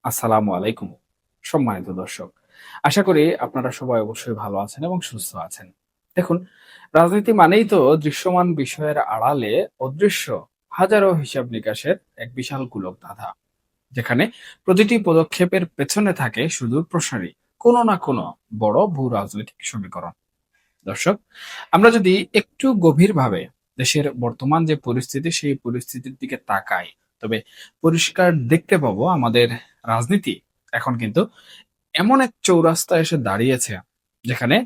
আসসালামু আলাইকুম। সম্মানিত দর্শক, আশা করি আপনারা সবাই অবশ্যই ভালো আছেন এবং সুস্থ আছেন। দেখুন, রাজনীতি মানেই তো দৃশ্যমান বিষয়ের আড়ালে অদৃশ্য হাজারো হিসাব নিকাশের এক বিশাল গোলক ধাঁধা, যেখানে প্রতিটি পদক্ষেপের পেছনে থাকে সুদূর প্রসারী কোনো না কোনো বড় ভূ রাজনৈতিক সমীকরণ। দর্শক, আমরা যদি একটু গভীরভাবে দেশের বর্তমান যে পরিস্থিতি সেই পরিস্থিতির দিকে তাকাই, তবে পরিষ্কার দেখতে পাবো আমাদের রাজনীতি এখন কিন্তু এমন এক চৌরাস্তা এসে দাঁড়িয়েছে, যেখানে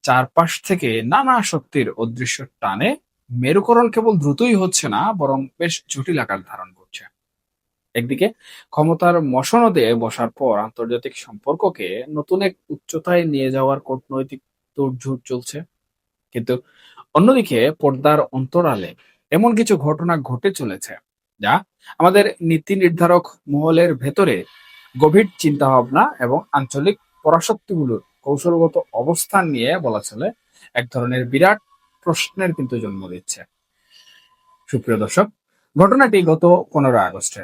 চারপাশ থেকে নানা শক্তির অদৃশ্য টানে মেরুকরণ কেবল দ্রুতই হচ্ছে না, বরং বেশ জটিল আকার ধারণ করছে। একদিকে ক্ষমতার মসনদে বসার পর আন্তর্জাতিক সম্পর্ককে নতুন এক উচ্চতায় নিয়ে যাওয়ার কূটনৈতিক তোড়জোড় চলছে, কিন্তু অন্যদিকে পর্দার অন্তরালে এমন কিছু ঘটনা ঘটে চলেছে যা আমাদের নীতি নির্ধারক মহলের ভেতরে গভীর চিন্তা ভাবনা এবং আঞ্চলিক পরাশক্তিগুলোর কৌশলগত অবস্থান নিয়ে বলা চলে এক ধরনের বিরাট প্রশ্নের কিন্তু জন্ম দিচ্ছে। সুপ্রিয় দর্শক, ঘটনাটি গত 15 আগস্টে,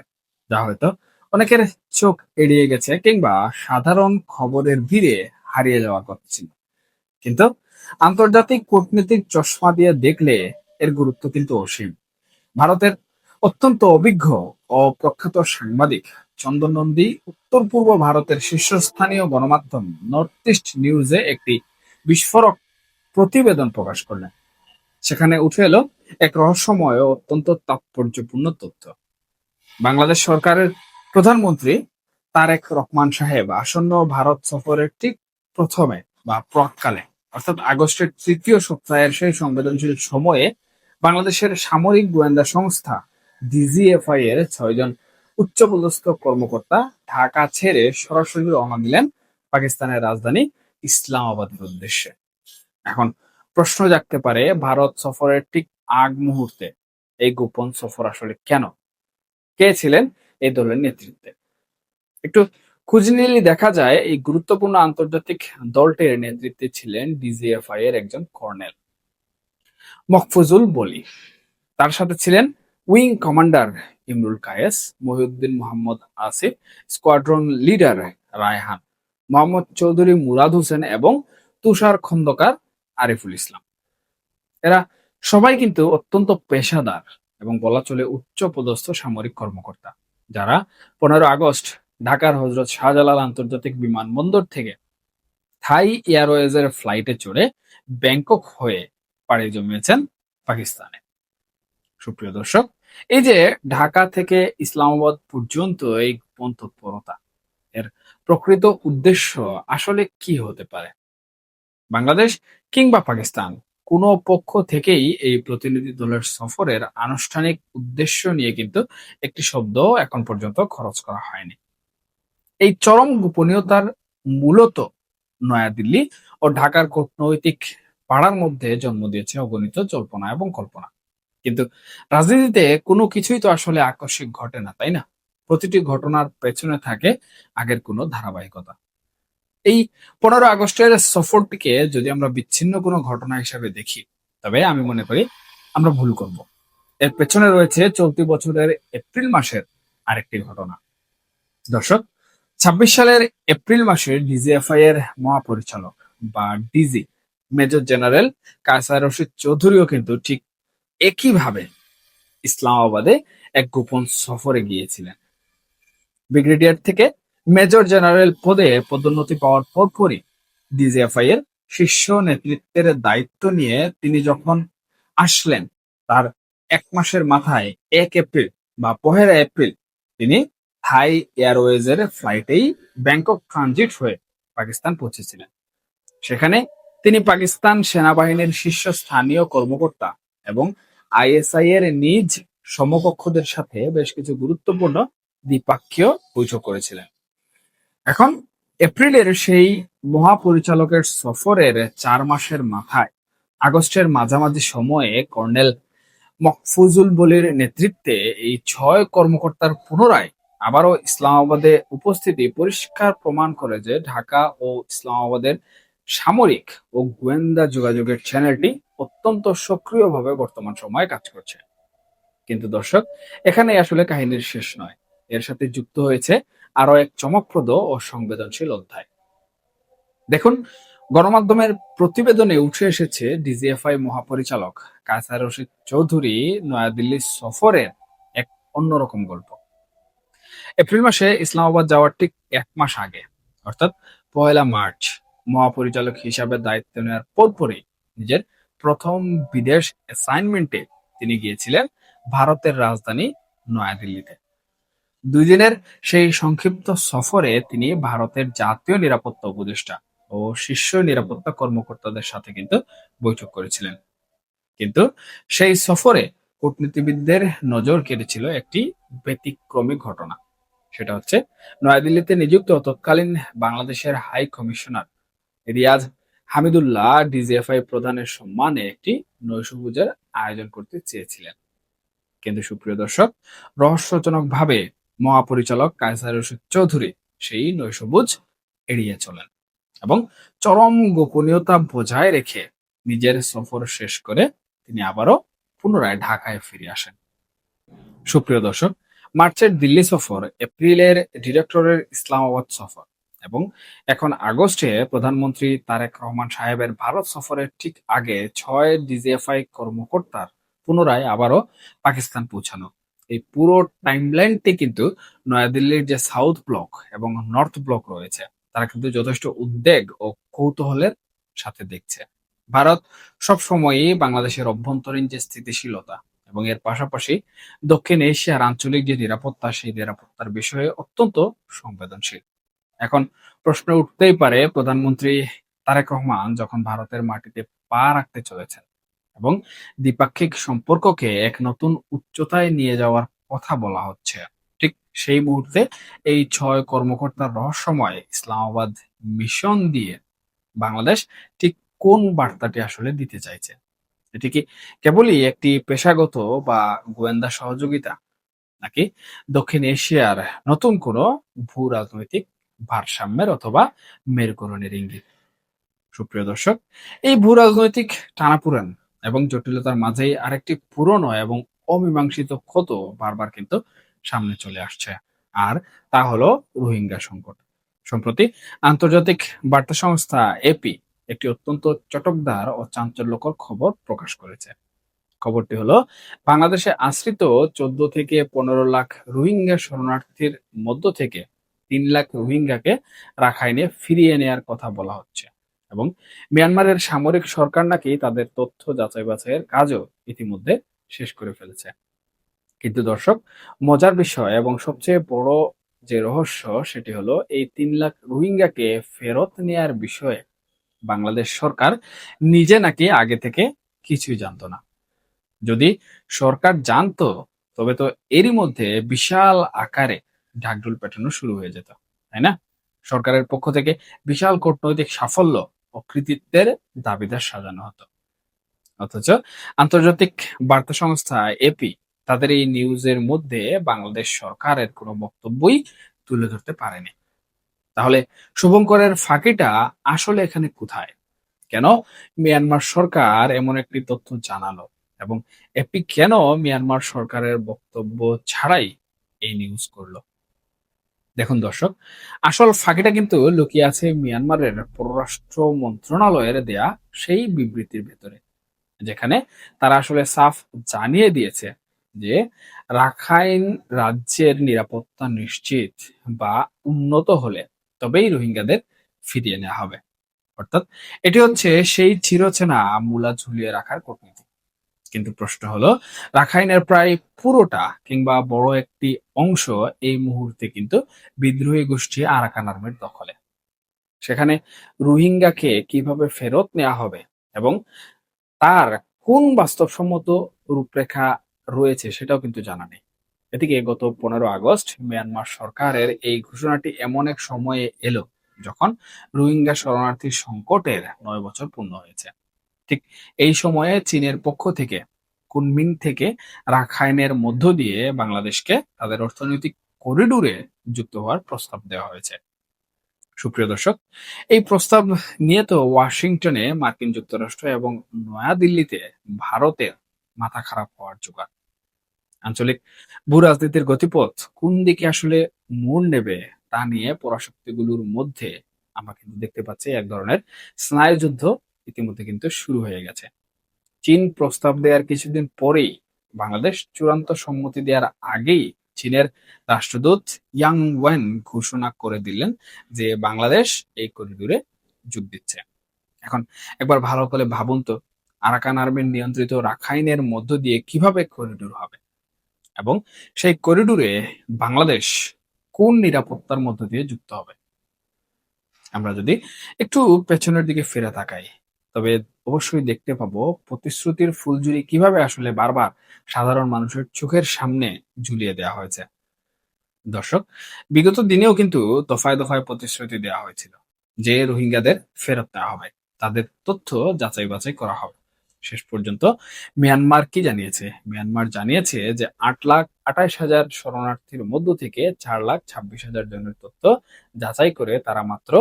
যা হয়তো অনেকের চোখ এড়িয়ে গেছে কিংবা সাধারণ খবরের ভিড়ে হারিয়ে যাওয়ার কথা ছিল, কিন্তু আন্তর্জাতিক কূটনীতিক চশমা দিয়ে দেখলে এর গুরুত্ব কিন্তু অসীম। ভারতের অত্যন্ত অভিজ্ঞ ও প্রখ্যাত সাংবাদিক চন্দন নন্দী উত্তর পূর্ব ভারতের শীর্ষস্থানীয় গণমাধ্যম নর্থ ইস্ট নিউজে একটি বিস্ফোরক প্রতিবেদন প্রকাশ করলেন। সেখানে উঠে এলো এক রহস্যময় ও অত্যন্ত তাৎপর্যপূর্ণ তথ্য। বাংলাদেশ সরকারের প্রধানমন্ত্রী তারেক রহমান সাহেব আসন্ন ভারত সফরের ঠিক প্রথমে বা প্রাক্কালে, অর্থাৎ আগস্টের তৃতীয় সপ্তাহের সেই সংবেদনশীল সময়ে বাংলাদেশের সামরিক গোয়েন্দা সংস্থা ডিজিএফআই এর 6 জন উচ্চপদস্থ কর্মকর্তা ঢাকা ছেড়ে সরাসরি রওনা দিলেন পাকিস্তানের রাজধানী ইসলামাবাদের উদ্দেশ্যে। এখন প্রশ্ন জাগতে পারে, ভারত সফরের ঠিক আগ মুহূর্তে এই গোপন সফর আসলে কেন? কে ছিলেন এই দলের নেতৃত্বে? একটু খুঁজ নিলে দেখা যায় এই গুরুত্বপূর্ণ আন্তর্জাতিক দলটির নেতৃত্বে ছিলেন ডিজিএফআই এর একজন কর্নেল মকফুজুল বলি। তার সাথে ছিলেন wing commander Imrul Kayes, Mohiuddin Mohammad Asif, squadron leader Raihan, Mohammad Chowdhury Murad Hossain এবং তুষার খন্দকার আরিফুল ইসলাম। এরা সবাই কিন্তু অত্যন্ত পেশাদার এবং বলা চলে উচ্চ পদস্থ সামরিক কর্মকর্তা, যারা 15 আগস্ট ঢাকার হজরত শাহজালাল আন্তর্জাতিক বিমানবন্দর থেকে থাই এয়ারওয়েজের ফ্লাইটে চড়ে ব্যাংকক হয়ে পাড়ি জমিয়েছেন পাকিস্তানে। সুপ্রিয় দর্শক, এই যে ঢাকা থেকে ইসলামাবাদ পর্যন্ত এই গোপন তৎপরতা, এর প্রকৃত উদ্দেশ্য আসলে কি হতে পারে? বাংলাদেশ কিংবা পাকিস্তান কোনো পক্ষ থেকেই এই প্রতিনিধি দলের সফরের আনুষ্ঠানিক উদ্দেশ্য নিয়ে কিন্তু একটি শব্দ এখন পর্যন্ত খরচ করা হয়নি। এই চরম গোপনীয়তার মূলত নয়াদিল্লি ও ঢাকার কূটনৈতিক পাড়ার মধ্যে জন্ম দিয়েছে অগণিত জল্পনা এবং কল্পনা। কিন্তু রাজনীতিতে কোনো কিছুই তো আসলে আকস্মিক ঘটে না, তাই না? প্রতিটি ঘটনার পেছনে থাকে আগের কোনো ধারাবাহিকতা। এই 15 আগস্টের সফরটিকে যদি আমরা বিচ্ছিন্ন কোনো ঘটনা হিসাবে দেখি, তবে আমি মনে করি আমরা ভুল করব। এর পেছনে রয়েছে চলতি বছরের এপ্রিল মাসের আরেকটি ঘটনা। দর্শক, 26 সালের এপ্রিল মাসে ডিজিএফআই এর মহাপরিচালক বা DG major general Kaiser Rashid চৌধুরীও কিন্তু ঠিক একইভাবে ইসলামাবাদে এক গোপন সফরে গিয়েছিলেন। ব্রিগেডিয়ার থেকে মেজর জেনারেল পদে পদোন্নতি পাওয়ার পরপরই ডিজিএফআই এর শীর্ষ নেতৃত্বের দায়িত্ব নিয়ে তিনি যখন আসলেন, তার 1 মাসের মাথায় 1 এপ্রিল বা 1 এপ্রিল তিনি থাই এয়ারওয়েজের ফ্লাইটেই ব্যাংকক ট্রানজিট হয়ে পাকিস্তান পৌঁছেছিলেন। সেখানে তিনি পাকিস্তান সেনাবাহিনীর শীর্ষস্থানীয় কর্মকর্তা এবং আইএসআই এর নিজ সমকক্ষদের সাথে বেশ কিছু গুরুত্বপূর্ণ দ্বিপাক্ষীয় বৈঠক করেছিলেন। এখন এপ্রিলের সেই মহাপরিচালকের সফরের 4 মাসের মাথায় আগস্টের মাঝামাঝি সময়ে কর্নেল মকফুজুল বলির নেতৃত্বে এই 6 কর্মকর্তার পুনরায় আবারও ইসলামাবাদে উপস্থিতি পরিষ্কার প্রমাণ করে যে ঢাকা ও ইসলামাবাদের সামরিক ও গোয়েন্দা যোগাযোগের চ্যানেলটি অত্যন্ত সক্রিয়ভাবে বর্তমান সময়ে কাজ করছে। কিন্তু দর্শক, এখানে আসলে কাহিনীর শেষ নয়। এর সাথে যুক্ত হয়েছে আরো এক চমকপ্রদ ও সংবেদনশীল অধ্যায়। দেখুন, গণমাধ্যমের প্রতিবেদনে উঠে এসেছে ডিজিএফআই মহাপরিচালক কায়সার রশিদ চৌধুরী নয়াদিল্লি সফরের এক অন্যরকম গল্প। এপ্রিল মাসে ইসলামাবাদ যাওয়ার ঠিক 1 মাস আগে, অর্থাৎ 1 মার্চ, মহাপরিচালক হিসাবে দায়িত্ব নেওয়ার পরপরই নিজের প্রথম বিদেশ অ্যাসাইনমেন্টে তিনি গিয়েছিলেন ভারতের রাজধানী নয়াদিল্লিতে। 2 দিনের সেই সংক্ষিপ্ত সফরে তিনি ভারতের জাতীয় নিরাপত্তা উপদেষ্টা ও শীর্ষ নিরাপত্তা কর্মকর্তাদের সাথে কিন্তু বৈঠক করেছিলেন। কিন্তু সেই সফরে কূটনীতিবিদদের নজর কেড়েছিল একটি ব্যতিক্রমী ঘটনা। সেটা হচ্ছে, নয়াদিল্লিতে নিযুক্ত তৎকালীন বাংলাদেশের high commissioner Riaz Hamidullah DGFI প্রধানের সম্মানে একটি নৈশভোজের আয়োজন করতে চেয়েছিলেন। কিন্তু সুপ্রিয় দর্শক, রহস্যজনকভাবে মহাপরিচালক কায়সার রশিদ চৌধুরী সেই নৈশভোজ এড়িয়ে চলেন এবং চরম গোপনীয়তা বজায় রেখে নিজের সফর শেষ করে তিনি আবারও পুনরায় ঢাকায় ফিরে আসেন। সুপ্রিয় দর্শক, মার্চের দিল্লি সফর, এপ্রিলের ডিরেক্টরের ইসলামাবাদ সফর এবং এখন আগস্টে প্রধানমন্ত্রী তারেক রহমান সাহেবের ভারত সফরের ঠিক আগে 6 ডিজিএফআই কর্মকর্তার পুনরায় আবারও পাকিস্তান পৌঁছানো, এই পুরো টাইমলাইনটি কিন্তু নয়াদিল্লির যে সাউথ ব্লক এবং নর্থ ব্লক রয়েছে তারা কিন্তু যথেষ্ট উদ্বেগ ও কৌতূহলের সাথে দেখছে। ভারত সবসময়ই বাংলাদেশের অভ্যন্তরীণ যে স্থিতিশীলতা এবং এর পাশাপাশি দক্ষিণ এশিয়ার আঞ্চলিক যে নিরাপত্তা, সেই নিরাপত্তার বিষয়ে অত্যন্ত সংবেদনশীল। এখন প্রশ্ন উঠতেই পারে, প্রধানমন্ত্রী তারেক রহমান যখন ভারতের মাটিতে পা রাখতে চলেছেন এবং দ্বিপাক্ষিক সম্পর্ককে এক নতুন উচ্চতায় নিয়ে যাওয়ার কথা বলা হচ্ছে, ঠিক সেই মুহূর্তে এই 6 কর্মকর্তার রহস্যময় ইসলামাবাদ মিশন দিয়ে বাংলাদেশ ঠিক কোন বার্তাটি আসলে দিতে চাইছে? এটি কি কেবলই একটি পেশাগত বা গোয়েন্দা সহযোগিতা, নাকি দক্ষিণ এশিয়ার নতুন কোনো ভূ রাজনৈতিক ভারসাম্যের অথবা মেরুকরণের ইঙ্গিত? সুপ্রিয় দর্শক, এই ভূ রাজনৈতিক টানাপোড়েন এবং জটিলতার মাঝেই আরেকটি পুরনো এবং অমীমাংসিত ক্ষত বারবার কিন্তু সামনে চলে আসছে, আর তা হলো রোহিঙ্গা সংকট। সম্প্রতি আন্তর্জাতিক বার্তা সংস্থা এপি একটি অত্যন্ত চটকদার ও চাঞ্চল্যকর খবর প্রকাশ করেছে। খবরটি হলো, বাংলাদেশে আশ্রিত 14 থেকে 15 লাখ রোহিঙ্গা শরণার্থীর মধ্য থেকে 3 লাখ রোহিঙ্গাকে রাখাইনে ফিরিয়ে নেয়ার কথা বলা হচ্ছে এবং মিয়ানমারের সামরিক সরকার নাকি তাদের তথ্য যাচাই বাছাইয়ের কাজও ইতিমধ্যে শেষ করে ফেলেছে। কিন্তু দর্শক, মজার বিষয় এবং সবচেয়ে বড় যে রহস্য, সেটি হলো এই 3 লাখ রোহিঙ্গাকে ফেরত নেয়ার বিষয়ে বাংলাদেশ সরকার নিজে নাকি আগে থেকে কিছুই জানতো না। যদি সরকার জানতো, তবে তো এরই মধ্যে বিশাল আকারে ঢাকঢোল পেটানো শুরু হয়ে যেত, তাই না? সরকারের পক্ষ থেকে বিশাল কূটনৈতিক সাফল্য ও কৃতিত্বের দাবিদার সাজানো হতো। অথচ আন্তর্জাতিক বার্তা সংস্থা এপি তাদের এই নিউজের মধ্যে বাংলাদেশ সরকারের কোনো বক্তব্যই তুলে ধরতে পারেনি। তাহলে শুভঙ্করের ফাঁকিটা আসলে এখানে কোথায়? কেন মিয়ানমার সরকার এমন একটি তথ্য জানালো এবং এপি কেন মিয়ানমার সরকারের বক্তব্য ছাড়াই এই নিউজ করলো? দেখুন দর্শক, আসল ফাঁকিটা কিন্তু লুকিয়ে আছে মিয়ানমারের পররাষ্ট্র মন্ত্রণালয়ের দেয়া সেই বিবৃতির ভেতরে, যেখানে তারা আসলে সাফ জানিয়ে দিয়েছে যে রাখাইন রাজ্যের নিরাপত্তা নিশ্চিত বা উন্নত হলে তবেই রোহিঙ্গাদের ফিরিয়ে নেওয়া হবে। অর্থাৎ এটি হচ্ছে সেই চিরচেনা মূলা ঝুলিয়ে রাখার কূটনীতি। কিন্তু প্রশ্ন হলো, রাখাইনের প্রায় পুরোটা কিংবা বড় একটি অংশ এই মুহূর্তে কিন্তু বিদ্রোহী গোষ্ঠী আরাকান আর্মির দখলে। সেখানে রোহিঙ্গাকে কিভাবে ফেরত নেওয়া হবে এবং তার কোন বাস্তবসম্মত রূপরেখা রয়েছে সেটাও কিন্তু জানা নেই। এদিকে গত 15 আগস্ট মিয়ানমার সরকারের এই ঘোষণাটি এমন এক সময়ে এলো যখন রোহিঙ্গা শরণার্থী সংকটের 9 বছর পূর্ণ হয়েছে। ঠিক এই সময়ে চীনের পক্ষ থেকে কুনমিং থেকে রাখাইনের মধ্য দিয়ে বাংলাদেশকে তাদের অর্থনৈতিক করিডোরে যুক্ত হওয়ার প্রস্তাব দেওয়া হয়েছে। সুপ্রিয় দর্শক, এই প্রস্তাব নিয়ে তো ওয়াশিংটনে মার্কিন যুক্তরাষ্ট্র এবং নয়াদিল্লিতে ভারতের মাথা খারাপ হওয়ার জোগাড়। আঞ্চলিক ভূ রাজনীতির গতিপথ কোন দিকে আসলে মোড় নেবে তা নিয়ে পরাশক্তিগুলোর মধ্যে আমরা কিন্তু দেখতে পাচ্ছি এক ধরনের স্নায়ুযুদ্ধ ইতিমধ্যে কিন্তু শুরু হয়ে গেছে। চীন প্রস্তাব দেওয়ার কিছুদিন পরেই বাংলাদেশ চূড়ান্ত সম্মতি দেওয়ার আগেই চীনের রাষ্ট্রদূত ইয়াং ওয়েন ঘোষণা করে দিলেন যে বাংলাদেশ এই করিডোরে যোগ দিচ্ছে। এখন একবার ভালো করে ভাবুন তো, আরাকান আর্মির নিয়ন্ত্রিত রাখাইনের মধ্য দিয়ে কিভাবে করিডোর হবে, এবং সেই করিডোরে বাংলাদেশ কোন নিরাপত্তার মধ্য দিয়ে যুক্ত হবে? আমরা যদি একটু পেছনের দিকে ফিরে তাকাই, তবে অবশ্যই দেখতে পাবো প্রতিশ্রুতির ফুলঝুরি কিভাবে আসলে বারবার সাধারণ মানুষের চোখের সামনে ঝুলিয়ে দেওয়া হয়েছে। দর্শক, বিগত দিনেও কিন্তু দফায় দফায় প্রতিশ্রুতি দেওয়া হয়েছিল যে রোহিঙ্গাদের ফেরত দেওয়া হবে, তাদের তথ্য যাচাই বাছাই করা হবে। শেষ পর্যন্ত মিয়ানমার কি জানিয়েছে? মিয়ানমার জানিয়েছে যে 8,28,000 শরণার্থীর মধ্য থেকে 4,26,000 জনের তথ্য যাচাই করে তারা মাত্র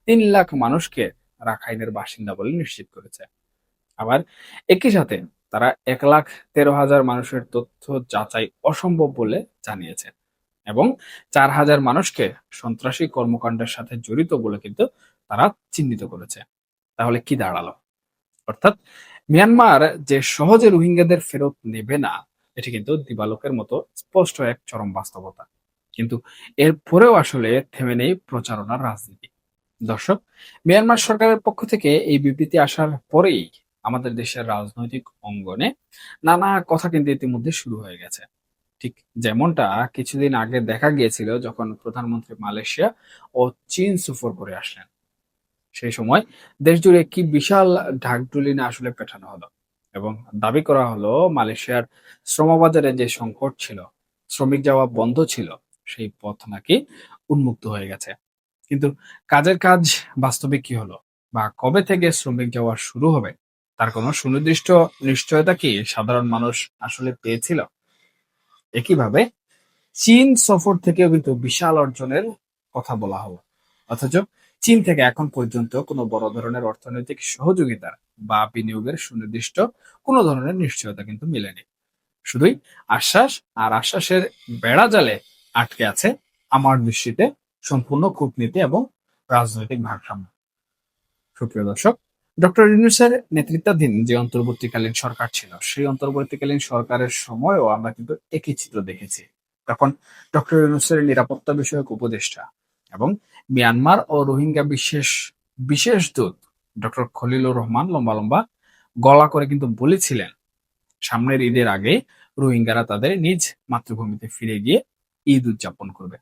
3 লাখ মানুষকে রাখাইনের বাসিন্দা বলে নিশ্চিত করেছে। আবার একই সাথে তারা 1,13,000 মানুষের তথ্য যাচাই অসম্ভব বলে জানিয়েছে, এবং 4,000 মানুষকে সন্ত্রাসী কর্মকাণ্ডের সাথে জড়িত বলে কিন্তু তারা চিহ্নিত করেছে। তাহলে কি দাঁড়ালো? অর্থাৎ মিয়ানমার যে সহজে রোহিঙ্গাদের ফেরত নেবে না, এটি কিন্তু দিবালোকের মতো স্পষ্ট এক চরম বাস্তবতা। কিন্তু এরপরেও আসলে থেমে নেই প্রচারণার রাজনীতি। দর্শক, মিয়ানমার সরকারের পক্ষ থেকে এই বিবৃতি আসার পরেই আমাদের দেশের রাজনৈতিক অঙ্গনে নানা কথা কিন্তু ইতিমধ্যে শুরু হয়ে গেছে। ঠিক যেমনটা কিছুদিন আগে দেখা গিয়েছিল যখন প্রধানমন্ত্রী মালয়েশিয়া ও চীন সফর করে আসলেন। সেই সময় দেশ জুড়ে কি বিশাল ঢাকঢুলি না আসলে পেটানো হলো, এবং দাবি করা হলো মালয়েশিয়ার শ্রমবাজারে যে সংকট ছিল, শ্রমিক যাওয়া বন্ধ ছিল, সেই পথ নাকি উন্মুক্ত হয়ে গেছে। কিন্তু কাজের কাজ বাস্তবে কি হলো, বা কবে থেকে শ্রমিক যাওয়া শুরু হবে, তার কোনো সুনির্দিষ্ট নিশ্চয়তা কি সাধারণ মানুষ আসলে পেয়েছিল? একইভাবে চীন সফর থেকেও কিন্তু বিশাল অর্জনের কথা বলা হলো, অথচ চীন থেকে এখন পর্যন্ত কোনো বড় ধরনের অর্থনৈতিক সহযোগিতা বা বিনিয়োগের সুনির্দিষ্ট কোনো ধরনের নিশ্চয়তা কিন্তু মেলেনি। শুধুই আশ্বাস, আর আশ্বাসের বেড়া জালে আটকে আছে আমার দৃষ্টিতে সম্পূর্ণ কূটনীতি এবং রাজনৈতিক ভারসাম্য। সুপ্রিয় দর্শক, ডক্টর ইউনূসের নেতৃত্বাধীন যে অন্তর্বর্তীকালীন সরকার ছিল, সেই অন্তর্বর্তীকালীন সরকারের সময়ও আমরা কিন্তু একই চিত্র দেখেছি। তখন ডক্টর ইউনূসের নিরাপত্তা বিষয়ক উপদেষ্টা এবং মিয়ানমার ও রোহিঙ্গা বিশেষ বিশেষ দূত ডক্টর খলিলুর রহমান লম্বা লম্বা গলা করে কিন্তু বলেছিলেন সামনের ঈদের আগে রোহিঙ্গারা তাদের নিজ মাতৃভূমিতে ফিরে গিয়ে ঈদ উদযাপন করবে।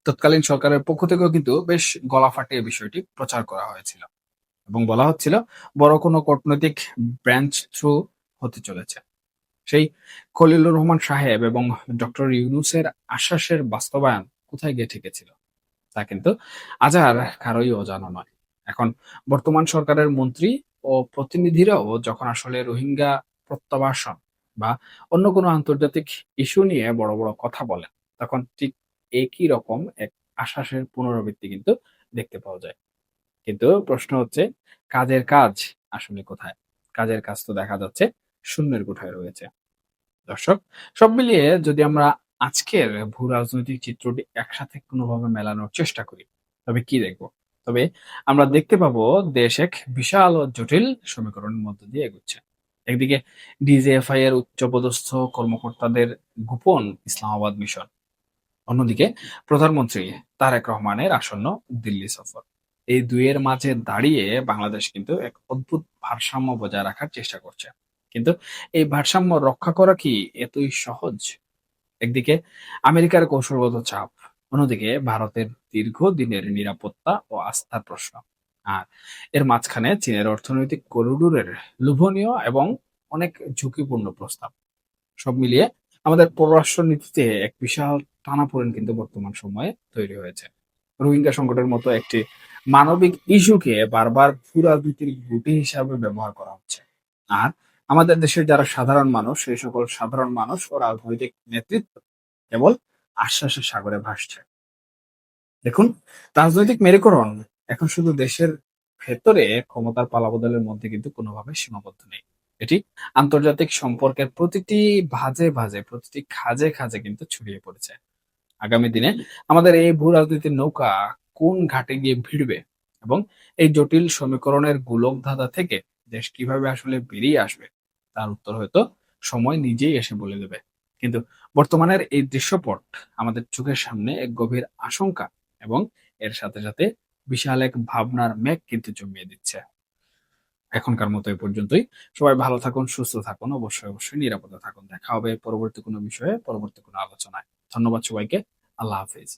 তৎকালীন সরকারের পক্ষ থেকেও কিন্তু বেশ গলা ফাটিয়ে বিষয়টি প্রচার করা হয়েছিল, এবং বলা হচ্ছিল বড় কোনো কূটনৈতিক ব্রাঞ্চ থ্রু হতে চলেছে। সেই খলিলুর রহমান সাহেব এবং ডক্টর ইউনূসের আশ্বাসের বাস্তবায়ন কোথায় গিয়ে ঠেকেছিল তা কিন্তু আজ আর কারোই অজানা নয়। এখন বর্তমান সরকারের মন্ত্রী ও প্রতিনিধিরাও যখন আসলে রোহিঙ্গা প্রত্যাবাসন বা অন্য কোনো আন্তর্জাতিক ইস্যু নিয়ে বড় বড় কথা বলেন, তখন ঠিক একই রকম এক আশ্বাসের পুনরাবৃত্তি কিন্তু দেখতে পাওয়া যায়। কিন্তু প্রশ্ন হচ্ছে, কাজের কাজ আসলে কোথায়? কাজের কাজ তো দেখা যাচ্ছে শূন্যের কোঠায় রয়েছে। দর্শক, সব মিলিয়ে যদি আমরা আজকের ভূ রাজনৈতিক চিত্রটি একসাথে কোনোভাবে মেলানোর চেষ্টা করি, তবে কি দেখব? তবে আমরা দেখতে পাবো দেশ এক বিশাল ও জটিল সমীকরণের মধ্য দিয়ে এগুচ্ছে। একদিকে ডিজিএফআই এর উচ্চপদস্থ কর্মকর্তাদের গোপন ইসলামাবাদ মিশন, অন্যদিকে প্রধানমন্ত্রী তারেক রহমানের আসন্ন দিল্লি সফর। এই দুইয়ের মাঝে দাঁড়িয়ে বাংলাদেশ কিন্তু এক অদ্ভুত ভারসাম্য বজায় রাখার চেষ্টা করছে। কিন্তু এই ভারসাম্য রক্ষা করা কি এতই সহজ? একদিকে আমেরিকার কৌশলগত চাপ, অন্যদিকে ভারতের দীর্ঘদিনের নিরাপত্তা ও আস্থার প্রশ্ন, আর এর মাঝখানে চীনের অর্থনৈতিক করিডোরের লোভনীয় এবং অনেক ঝুঁকিপূর্ণ প্রস্তাব। সব মিলিয়ে আমাদের পররাষ্ট্র নীতিতে এক বিশাল টানাপোড়েন কিন্তু বর্তমান সময়ে তৈরি হয়েছে। রোহিঙ্গা সংকটের মতো একটি মানবিক ইস্যুকে বারবার ভূ রাজনীতির গুটি হিসাবে ব্যবহার করা হচ্ছে, আর আমাদের দেশের যারা সাধারণ মানুষ, সেই সকল সাধারণ মানুষ ও রাজনৈতিক নেতৃত্ব কেবল আশ্বাসের সাগরে ভাসছে। দেখুন, রাজনৈতিক মেরুকরণ এখন শুধু দেশের ভেতরে ক্ষমতার পালাবদলের মধ্যে কিন্তু কোনোভাবে সীমাবদ্ধ নেই। এটি আন্তর্জাতিক সম্পর্কের প্রতিটি ভাজে ভাজে, প্রতিটি খাঁজে খাঁজে কিন্তু ছড়িয়ে পড়েছে। আগামী দিনে আমাদের এই ভূ রাজনীতির নৌকা কোন ঘাটে গিয়ে ভিড়বে এবং এই জটিল সমীকরণের গোলকধাঁধা থেকে দেশ কিভাবে আসলে বেরিয়ে আসবে, তার উত্তর হয়তো সময় নিজেই এসে বলে দেবে। কিন্তু বর্তমানের এই দৃশ্যপট আমাদের চোখের সামনে এক গভীর আশঙ্কা এবং এর সাথে সাথে বিশাল এক ভাবনার মেঘ কিন্তু জমিয়ে দিচ্ছে। এখনকার মতো এ পর্যন্তই। সবাই ভালো থাকুন, সুস্থ থাকুন, অবশ্যই অবশ্যই নিরাপদে থাকুন। দেখা হবে পরবর্তী কোনো বিষয়ে, পরবর্তী কোনো আলোচনায়। ধন্যবাদ সবাইকে। আল্লাহ হাফেজ।